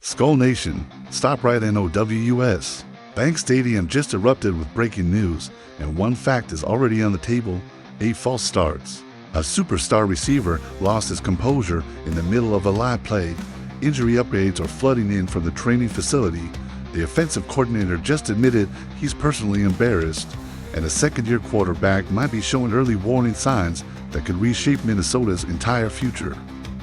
Skull Nation, stop right NOWUS. Bank Stadium just erupted with breaking news, and one fact is already on the table: 8 false starts. A superstar receiver lost his composure in the middle of a live play. Injury upgrades are flooding in from the training facility. The offensive coordinator just admitted he's personally embarrassed, and a second-year quarterback might be showing early warning signs that could reshape Minnesota's entire future.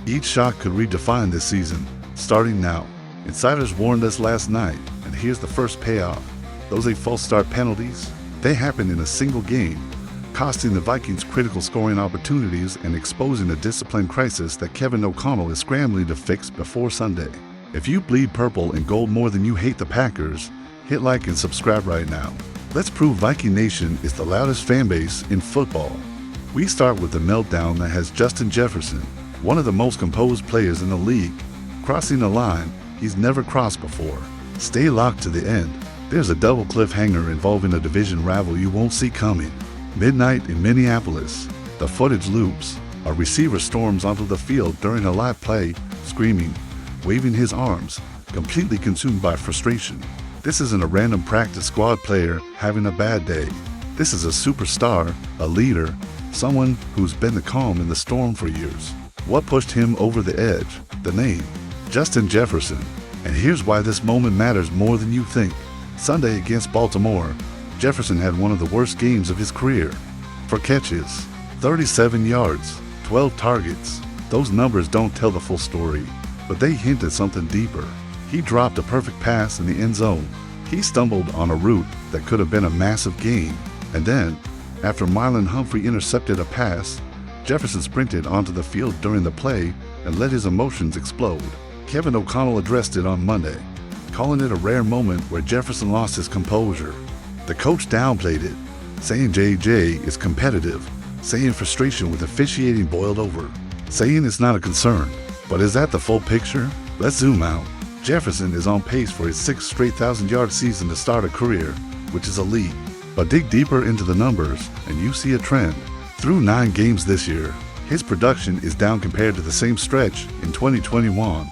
Each shot could redefine this season, starting now. Insiders warned us last night, and here's the first payoff. Those 8 false start penalties, they happened in a single game, costing the Vikings critical scoring opportunities and exposing a discipline crisis that Kevin O'Connell is scrambling to fix before Sunday. If you bleed purple and gold more than you hate the Packers, hit like and subscribe right now. Let's prove Viking Nation is the loudest fan base in football. We start with the meltdown that has Justin Jefferson, one of the most composed players in the league, crossing a line he's never crossed before. Stay locked to the end. There's a double cliffhanger involving a division rival you won't see coming. Midnight in Minneapolis. The footage loops. A receiver storms onto the field during a live play, screaming, waving his arms, completely consumed by frustration. This isn't a random practice squad player having a bad day. This is a superstar, a leader, someone who's been the calm in the storm for years. What pushed him over the edge? The name: Justin Jefferson. And here's why this moment matters more than you think. Sunday against Baltimore, Jefferson had one of the worst games of his career. 4 catches, 37 yards, 12 targets. Those numbers don't tell the full story, but they hint at something deeper. He dropped a perfect pass in the end zone. He stumbled on a route that could have been a massive gain. And then, after Marlon Humphrey intercepted a pass, Jefferson sprinted onto the field during the play and let his emotions explode. Kevin O'Connell addressed it on Monday, calling it a rare moment where Jefferson lost his composure. The coach downplayed it, saying JJ is competitive, saying frustration with officiating boiled over, saying it's not a concern. But is that the full picture? Let's zoom out. Jefferson is on pace for his 6th straight 1,000-yard season to start a career, which is elite. But dig deeper into the numbers, and you see a trend. Through 9 games this year, his production is down compared to the same stretch in 2021,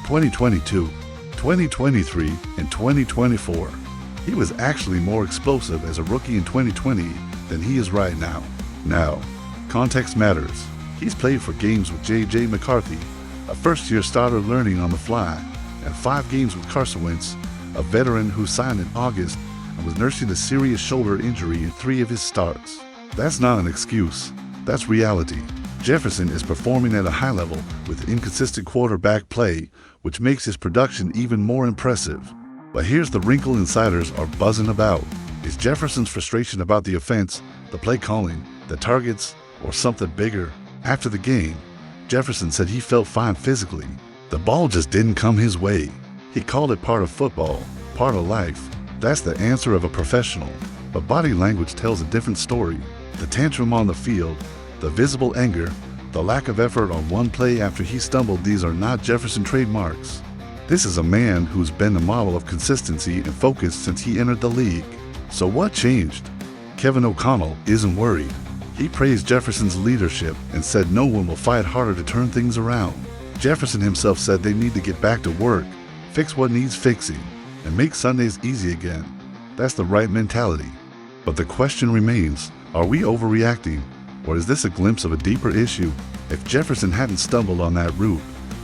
2022, 2023, and 2024. He was actually more explosive as a rookie in 2020 than he is right now. Now, context matters. He's played for games with JJ McCarthy, a first-year starter learning on the fly, and 5 games with Carson Wentz, a veteran who signed in August and was nursing a serious shoulder injury in 3 of his starts. That's not an excuse. That's reality. Jefferson is performing at a high level with inconsistent quarterback play, which makes his production even more impressive. But here's the wrinkle insiders are buzzing about. Is Jefferson's frustration about the offense, the play calling, the targets, or something bigger? After the game, Jefferson said he felt fine physically. The ball just didn't come his way. He called it part of football, part of life. That's the answer of a professional. But body language tells a different story. The tantrum on the field, the visible anger, the lack of effort on one play after he stumbled, these are not Jefferson trademarks. This is a man who's been the model of consistency and focus since he entered the league. So what changed? Kevin O'Connell isn't worried. He praised Jefferson's leadership and said no one will fight harder to turn things around. Jefferson himself said they need to get back to work, fix what needs fixing, and make Sundays easy again. That's the right mentality. But the question remains, are we overreacting? Or is this a glimpse of a deeper issue? If Jefferson hadn't stumbled on that route,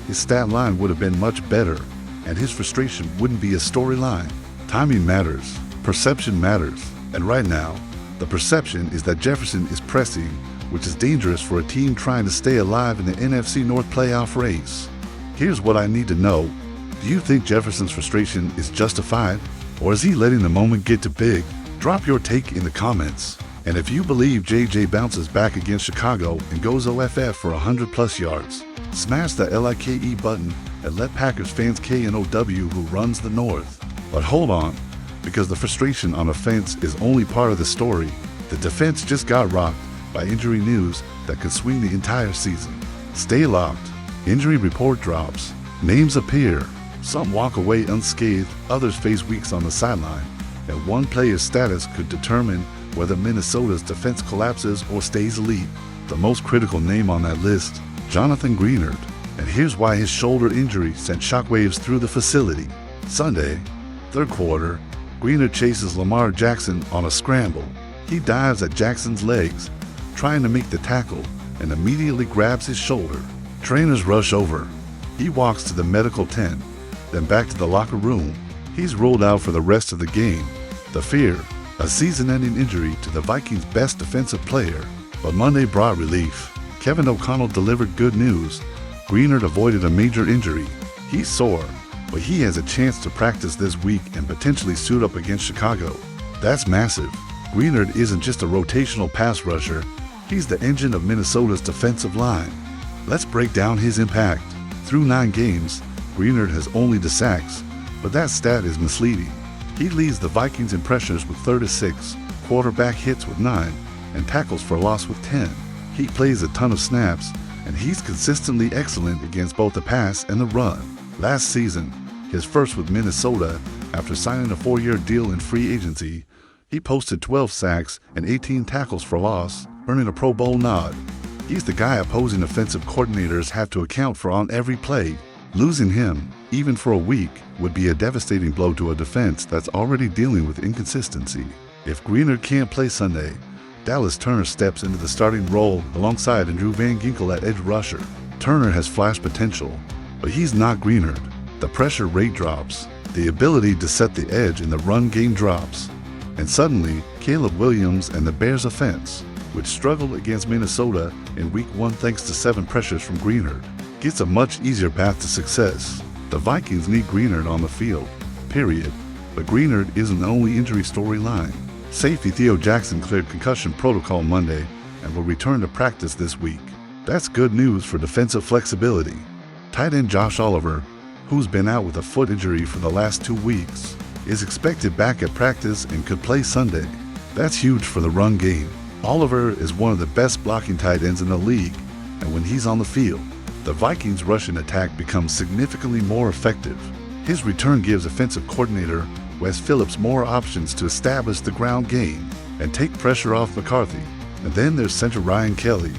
his stat line would have been much better, and his frustration wouldn't be a storyline. Timing matters, perception matters, and right now, the perception is that Jefferson is pressing, which is dangerous for a team trying to stay alive in the NFC North playoff race. Here's what I need to know. Do you think Jefferson's frustration is justified, or is he letting the moment get too big? Drop your take in the comments. And if you believe JJ bounces back against Chicago and goes OFF for 100+ yards, smash the LIKE button and let Packers fans KNOW who runs the North. But hold on, because the frustration on offense is only part of the story. The defense just got rocked by injury news that could swing the entire season. Stay locked. Injury report drops. Names appear. Some walk away unscathed, others face weeks on the sideline. And one player's status could determine whether Minnesota's defense collapses or stays elite. The most critical name on that list, Jonathan Greenard. And here's why his shoulder injury sent shockwaves through the facility. Sunday, third quarter, Greenard chases Lamar Jackson on a scramble. He dives at Jackson's legs, trying to make the tackle, and immediately grabs his shoulder. Trainers rush over. He walks to the medical tent, then back to the locker room. He's ruled out for the rest of the game. The fear, a season-ending injury to the Vikings' best defensive player. But Monday brought relief. Kevin O'Connell delivered good news. Greenard avoided a major injury. He's sore, but he has a chance to practice this week and potentially suit up against Chicago. That's massive. Greenard isn't just a rotational pass rusher. He's the engine of Minnesota's defensive line. Let's break down his impact. Through 9 games, Greenard has only the sacks, but that stat is misleading. He leads the Vikings in pressures with 36, quarterback hits with 9, and tackles for loss with 10. He plays a ton of snaps, and he's consistently excellent against both the pass and the run. Last season, his first with Minnesota, after signing a 4-year deal in free agency, he posted 12 sacks and 18 tackles for loss, earning a Pro Bowl nod. He's the guy opposing offensive coordinators have to account for on every play. Losing him, even for a week, would be a devastating blow to a defense that's already dealing with inconsistency. If Greenard can't play Sunday, Dallas Turner steps into the starting role alongside Andrew Van Ginkel at edge rusher. Turner has flash potential, but he's not Greenard. The pressure rate drops, the ability to set the edge in the run game drops, and suddenly Caleb Williams and the Bears offense, which struggled against Minnesota in Week 1 thanks to 7 pressures from Greenard, gets a much easier path to success. The Vikings need Greenard on the field, period. But Greenard isn't the only injury storyline. Safety Theo Jackson cleared concussion protocol Monday and will return to practice this week. That's good news for defensive flexibility. Tight end Josh Oliver, who's been out with a foot injury for the last 2 weeks, is expected back at practice and could play Sunday. That's huge for the run game. Oliver is one of the best blocking tight ends in the league, and when he's on the field, the Vikings' rushing attack becomes significantly more effective. His return gives offensive coordinator Wes Phillips more options to establish the ground game and take pressure off McCarthy. And then there's center Ryan Kelly.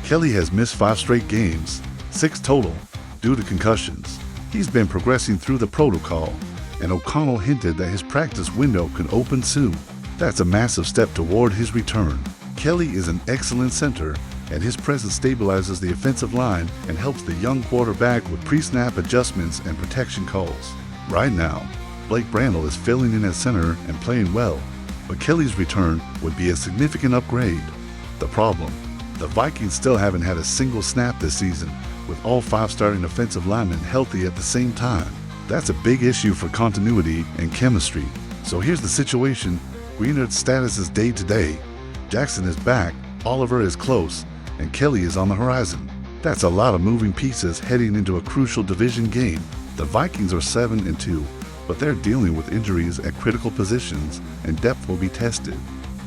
Kelly has missed 5 straight games, 6 total, due to concussions. He's been progressing through the protocol, and O'Connell hinted that his practice window could open soon. That's a massive step toward his return. Kelly is an excellent center, and his presence stabilizes the offensive line and helps the young quarterback with pre-snap adjustments and protection calls. Right now, Blake Brandel is filling in at center and playing well, but Kelly's return would be a significant upgrade. The problem, the Vikings still haven't had a single snap this season, with all 5 starting offensive linemen healthy at the same time. That's a big issue for continuity and chemistry. So here's the situation. Greenard's status is day to day. Jackson is back, Oliver is close, and Kelly is on the horizon. That's a lot of moving pieces heading into a crucial division game. The Vikings are 7-2, but they're dealing with injuries at critical positions, and depth will be tested.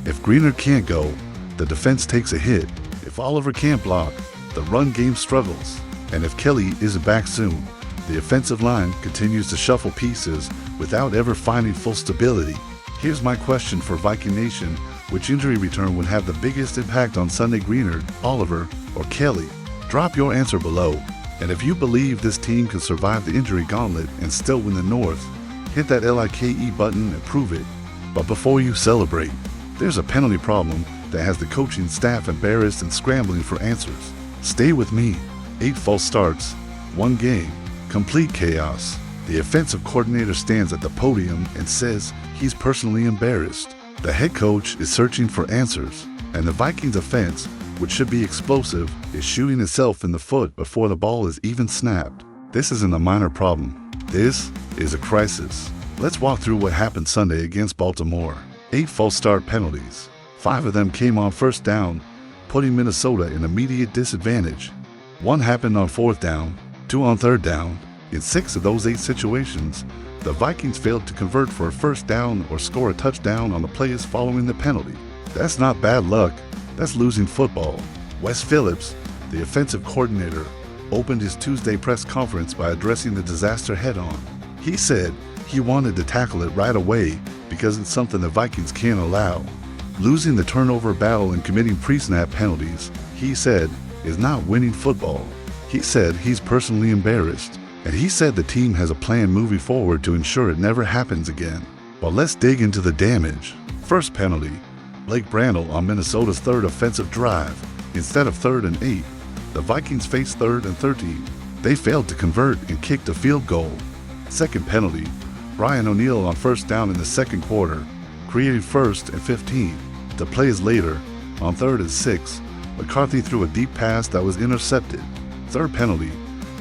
If Greenard can't go, the defense takes a hit. If Oliver can't block, the run game struggles. And if Kelly isn't back soon, the offensive line continues to shuffle pieces without ever finding full stability. Here's my question for Viking Nation. Which injury return would have the biggest impact on Sunday, Greenard, Oliver, or Kelly? Drop your answer below. And if you believe this team can survive the injury gauntlet and still win the North, hit that LIKE button and prove it. But before you celebrate, there's a penalty problem that has the coaching staff embarrassed and scrambling for answers. Stay with me. 8 false starts, 1 game, complete chaos. The offensive coordinator stands at the podium and says he's personally embarrassed. The head coach is searching for answers, and the Vikings offense, which should be explosive, is shooting itself in the foot before the ball is even snapped. This isn't a minor problem. This is a crisis. Let's walk through what happened Sunday against Baltimore. 8 false start penalties. 5 of them came on first down, putting Minnesota in immediate disadvantage. 1 happened on 4th down, 2 on 3rd down. In 6 of those 8 situations, the Vikings failed to convert for a first down or score a touchdown on the plays following the penalty. That's not bad luck, that's losing football. Wes Phillips, the offensive coordinator, opened his Tuesday press conference by addressing the disaster head-on. He said he wanted to tackle it right away because it's something the Vikings can't allow. Losing the turnover battle and committing pre-snap penalties, he said, is not winning football. He said he's personally embarrassed, and he said the team has a plan moving forward to ensure it never happens again. Well, let's dig into the damage. First penalty, Blake Brandel on Minnesota's third offensive drive. Instead of 3rd and 8, the Vikings faced 3rd and 13. They failed to convert and kicked a field goal. Second penalty, Brian O'Neill on first down in the second quarter, created 1st and 15. The plays later, on 3rd and 6, McCarthy threw a deep pass that was intercepted. Third penalty,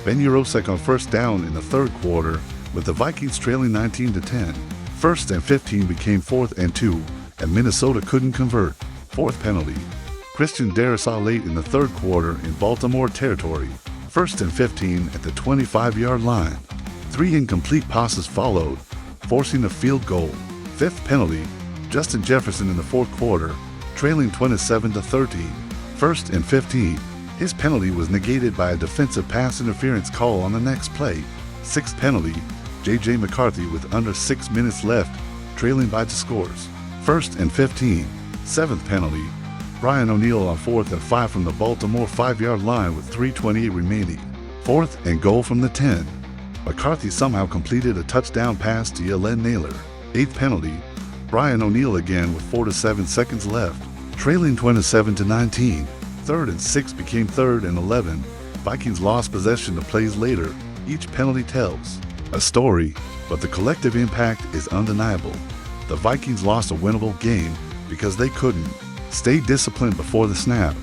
Ben Yurosek on first down in the third quarter, with the Vikings trailing 19-10. 1st and 15 became 4th and 2, and Minnesota couldn't convert. Fourth penalty, Christian Darrisaw late in the third quarter in Baltimore territory. 1st and 15 at the 25-yard line. 3 incomplete passes followed, forcing a field goal. Fifth penalty, Justin Jefferson in the fourth quarter, trailing 27-13. 1st and 15. His penalty was negated by a defensive pass interference call on the next play. Sixth penalty, JJ McCarthy with under 6 minutes left, trailing by 2 scores. 1st and 15. Seventh penalty, Brian O'Neill on 4th and 5 from the Baltimore 5-yard line with 3:28 remaining. 4th and goal from the 10. McCarthy somehow completed a touchdown pass to Yalen Naylor. 8th penalty, Brian O'Neill again with 4 to 7 seconds left, trailing 27-19. 3rd and 6 became 3rd and 11. Vikings lost possession of plays later. Each penalty tells a story, but the collective impact is undeniable. The Vikings lost a winnable game because they couldn't stay disciplined before the snap.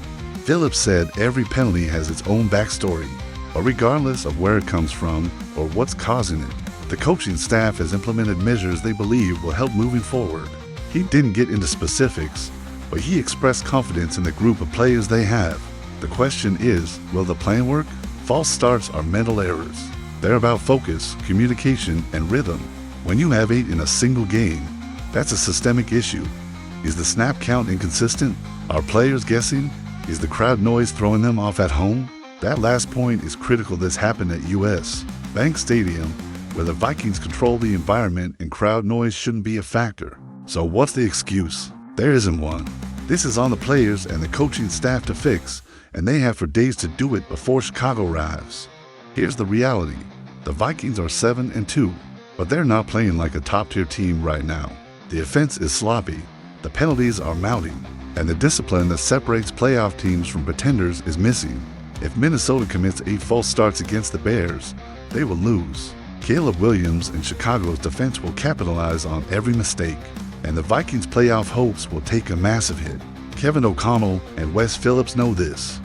Phillips said every penalty has its own backstory, but regardless of where it comes from or what's causing it, the coaching staff has implemented measures they believe will help moving forward. He didn't get into specifics, but he expressed confidence in the group of players they have. The question is, will the plan work? False starts are mental errors. They're about focus, communication, and rhythm. When you have 8 in a single game, that's a systemic issue. Is the snap count inconsistent? Are players guessing? Is the crowd noise throwing them off at home? That last point is critical. This happened at U.S. Bank Stadium, where the Vikings control the environment and crowd noise shouldn't be a factor. So what's the excuse? There isn't one. This is on the players and the coaching staff to fix, and they have for days to do it before Chicago arrives. Here's the reality. The Vikings are 7-2, but they're not playing like a top-tier team right now. The offense is sloppy, the penalties are mounting, and the discipline that separates playoff teams from pretenders is missing. If Minnesota commits 8 false starts against the Bears, they will lose. Caleb Williams and Chicago's defense will capitalize on every mistake, and the Vikings' playoff hopes will take a massive hit. Kevin O'Connell and Wes Phillips know this.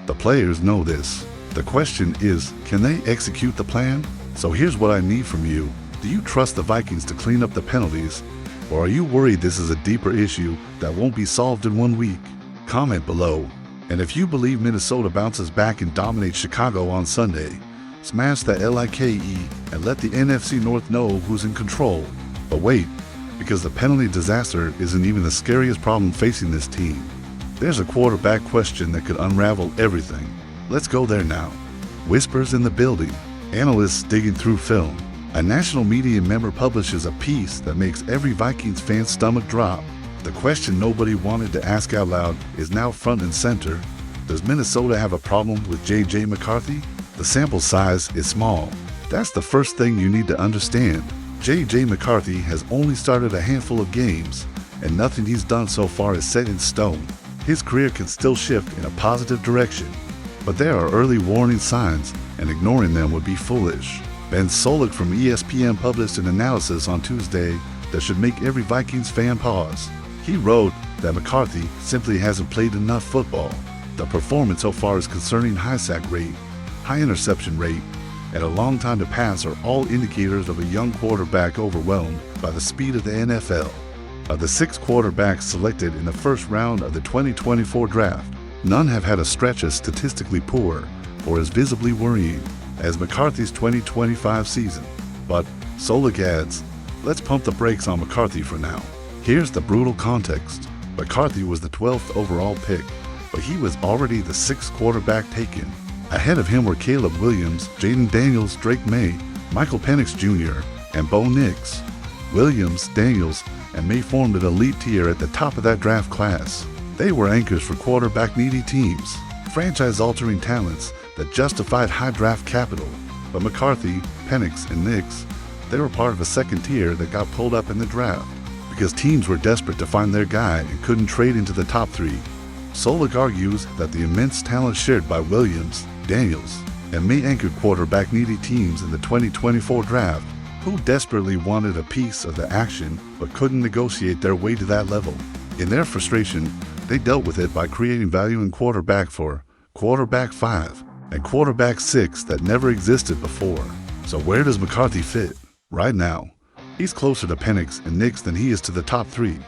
The players know this. The question is, can they execute the plan? So here's what I need from you. Do you trust the Vikings to clean up the penalties, or are you worried this is a deeper issue that won't be solved in 1 week? Comment below. And if you believe Minnesota bounces back and dominates Chicago on Sunday, smash that like and let the NFC North know who's in control. But wait, because the penalty disaster isn't even the scariest problem facing this team. There's a quarterback question that could unravel everything. Let's go there now. Whispers in the building. Analysts digging through film. A national media member publishes a piece that makes every Vikings fan's stomach drop. The question nobody wanted to ask out loud is now front and center. Does Minnesota have a problem with JJ McCarthy? The sample size is small. That's the first thing you need to understand. JJ McCarthy has only started a handful of games, and nothing he's done so far is set in stone. His career can still shift in a positive direction, but there are early warning signs, and ignoring them would be foolish. Ben Solik from ESPN published an analysis on Tuesday that should make every Vikings fan pause. He wrote that McCarthy simply hasn't played enough football. The performance so far is concerning high sack rate, high interception rate, and a long time to pass are all indicators of a young quarterback overwhelmed by the speed of the NFL. Of the 6 quarterbacks selected in the first round of the 2024 draft, none have had a stretch as statistically poor or as visibly worrying as McCarthy's 2025 season. But, Solik adds, let's pump the brakes on McCarthy for now. Here's the brutal context. McCarthy was the 12th overall pick, but he was already the 6th quarterback taken. Ahead of him were Caleb Williams, Jaden Daniels, Drake May, Michael Penix Jr., and Bo Nix. Williams, Daniels, and May formed an elite tier at the top of that draft class. They were anchors for quarterback-needy teams, franchise-altering talents that justified high draft capital. But McCarthy, Penix, and Nix, they were part of a second tier that got pulled up in the draft because teams were desperate to find their guy and couldn't trade into the top three. Solich argues that the immense talent shared by Williams, Daniels, and May-anchored quarterback-needy teams in the 2024 draft who desperately wanted a piece of the action but couldn't negotiate their way to that level. In their frustration, they dealt with it by creating value in quarterback 4, quarterback 5, and quarterback 6 that never existed before. So where does McCarthy fit? Right now, he's closer to Penix and Nix than he is to the top three.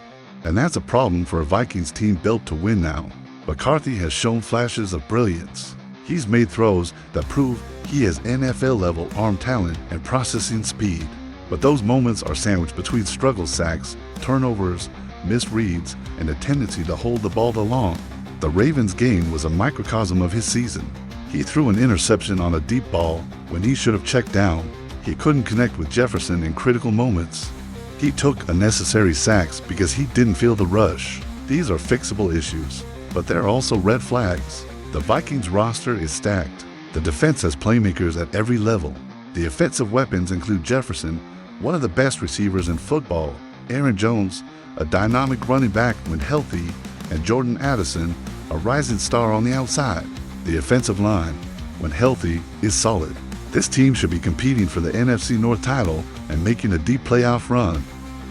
And that's a problem for a Vikings team built to win now. McCarthy has shown flashes of brilliance. He's made throws that prove he has NFL-level arm talent and processing speed. But those moments are sandwiched between struggle sacks, turnovers, missed reads, and a tendency to hold the ball too long. The Ravens' game was a microcosm of his season. He threw an interception on a deep ball when he should have checked down. He couldn't connect with Jefferson in critical moments. He took unnecessary sacks because he didn't feel the rush. These are fixable issues, but they're also red flags. The Vikings roster is stacked. The defense has playmakers at every level. The offensive weapons include Jefferson, one of the best receivers in football, Aaron Jones, a dynamic running back when healthy, and Jordan Addison, a rising star on the outside. The offensive line, when healthy, is solid. This team should be competing for the NFC North title and making a deep playoff run.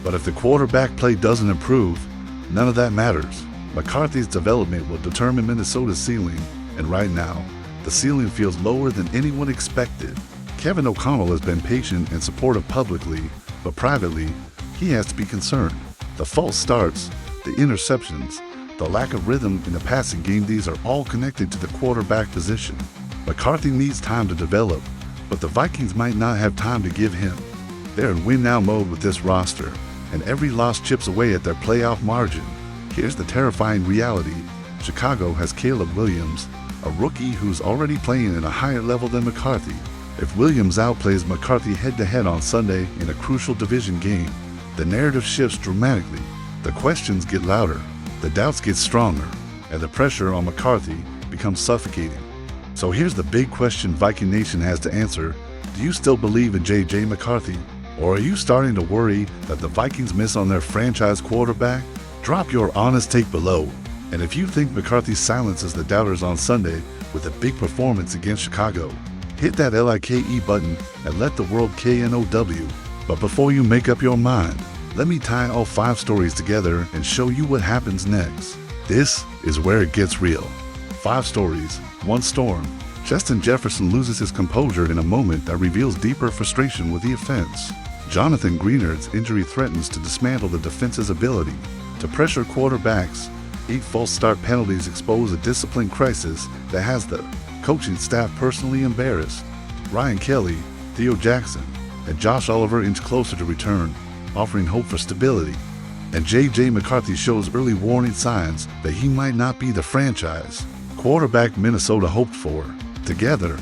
But if the quarterback play doesn't improve, none of that matters. McCarthy's development will determine Minnesota's ceiling, and right now, the ceiling feels lower than anyone expected. Kevin O'Connell has been patient and supportive publicly, but privately, he has to be concerned. The false starts, the interceptions, the lack of rhythm in the passing game, these are all connected to the quarterback position. McCarthy needs time to develop, but the Vikings might not have time to give him. They're in win-now mode with this roster, and every loss chips away at their playoff margin. Here's the terrifying reality. Chicago has Caleb Williams, a rookie who's already playing at a higher level than McCarthy. If Williams outplays McCarthy head-to-head on Sunday in a crucial division game, the narrative shifts dramatically. The questions get louder, the doubts get stronger, and the pressure on McCarthy becomes suffocating. So here's the big question Viking Nation has to answer. Do you still believe in JJ McCarthy? Or are you starting to worry that the Vikings miss on their franchise quarterback? Drop your honest take below. And if you think McCarthy silences the doubters on Sunday with a big performance against Chicago, hit that LIKE button and let the world KNOW. But before you make up your mind, let me tie all 5 stories together and show you what happens next. This is where it gets real. 5 stories, 1 storm. Justin Jefferson loses his composure in a moment that reveals deeper frustration with the offense. Jonathan Greenard's injury threatens to dismantle the defense's ability to pressure quarterbacks. 8 false start penalties expose a discipline crisis that has the coaching staff personally embarrassed. Ryan Kelly, Theo Jackson, and Josh Oliver inch closer to return, offering hope for stability. And JJ McCarthy shows early warning signs that he might not be the franchise quarterback Minnesota hoped for. Together,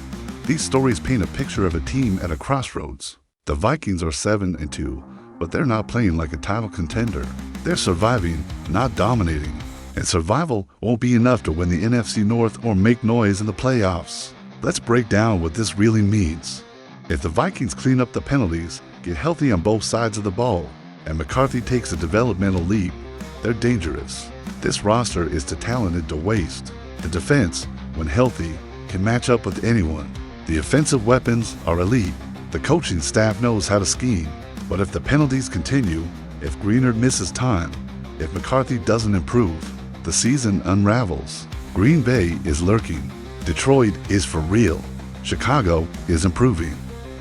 these stories paint a picture of a team at a crossroads. The Vikings are 7-2, but they're not playing like a title contender. They're surviving, not dominating. And survival won't be enough to win the NFC North or make noise in the playoffs. Let's break down what this really means. If the Vikings clean up the penalties, get healthy on both sides of the ball, and McCarthy takes a developmental leap, they're dangerous. This roster is too talented to waste. The defense, when healthy, can match up with anyone. The offensive weapons are elite. The coaching staff knows how to scheme. But if the penalties continue, if Greenard misses time, if McCarthy doesn't improve, the season unravels. Green Bay is lurking. Detroit is for real. Chicago is improving.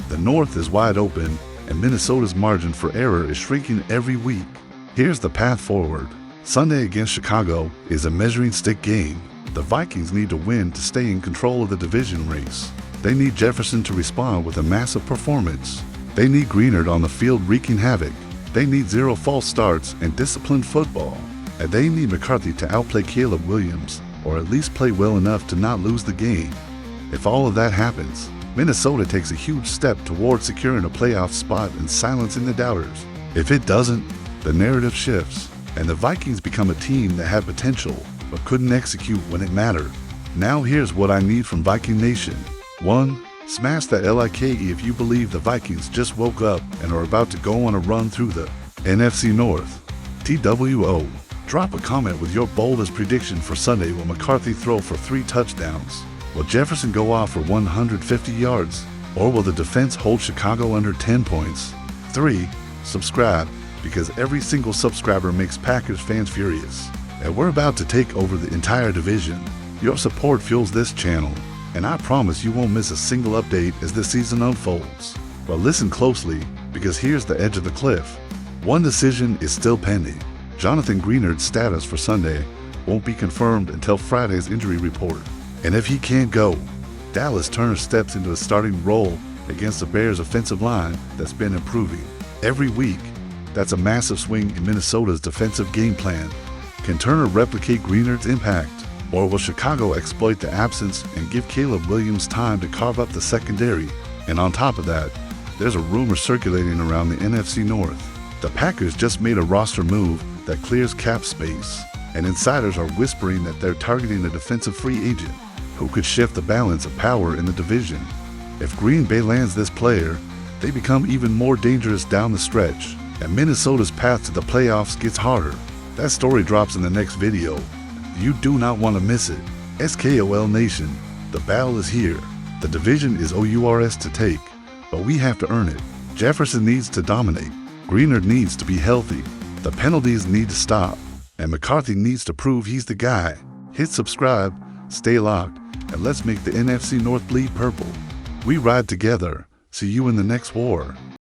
The North is wide open, and Minnesota's margin for error is shrinking every week. Here's the path forward. Sunday against Chicago is a measuring stick game. The Vikings need to win to stay in control of the division race. They need Jefferson to respond with a massive performance. They need Greenard on the field wreaking havoc. They need 0 false starts and disciplined football. And they need McCarthy to outplay Caleb Williams, or at least play well enough to not lose the game. If all of that happens, Minnesota takes a huge step toward securing a playoff spot and silencing the doubters. If it doesn't, the narrative shifts, and the Vikings become a team that had potential but couldn't execute when it mattered. Now here's what I need from Viking Nation. 1. Smash that like if you believe the Vikings just woke up and are about to go on a run through the NFC North. TWO. Drop a comment with your boldest prediction for Sunday. Will McCarthy throw for 3 touchdowns? Will Jefferson go off for 150 yards? Or will the defense hold Chicago under 10 points? 3. Subscribe, because every single subscriber makes Packers fans furious. And we're about to take over the entire division. Your support fuels this channel, and I promise you won't miss a single update as this season unfolds. But listen closely, because here's the edge of the cliff. One decision is still pending. Jonathan Greenard's status for Sunday won't be confirmed until Friday's injury report. And if he can't go, Dallas Turner steps into a starting role against the Bears' offensive line that's been improving every week. That's a massive swing in Minnesota's defensive game plan. Can Turner replicate Greenard's impact? Or will Chicago exploit the absence and give Caleb Williams time to carve up the secondary? And on top of that, there's a rumor circulating around the NFC North. The Packers just made a roster move that clears cap space, and insiders are whispering that they're targeting a defensive free agent who could shift the balance of power in the division. If Green Bay lands this player, they become even more dangerous down the stretch, and Minnesota's path to the playoffs gets harder. That story drops in the next video. You do not want to miss it. SKOL Nation, the battle is here. The division is ours to take, but we have to earn it. Jefferson needs to dominate. Greenard needs to be healthy. The penalties need to stop, and McCarthy needs to prove he's the guy. Hit subscribe, stay locked, and let's make the NFC North bleed purple. We ride together. See you in the next war.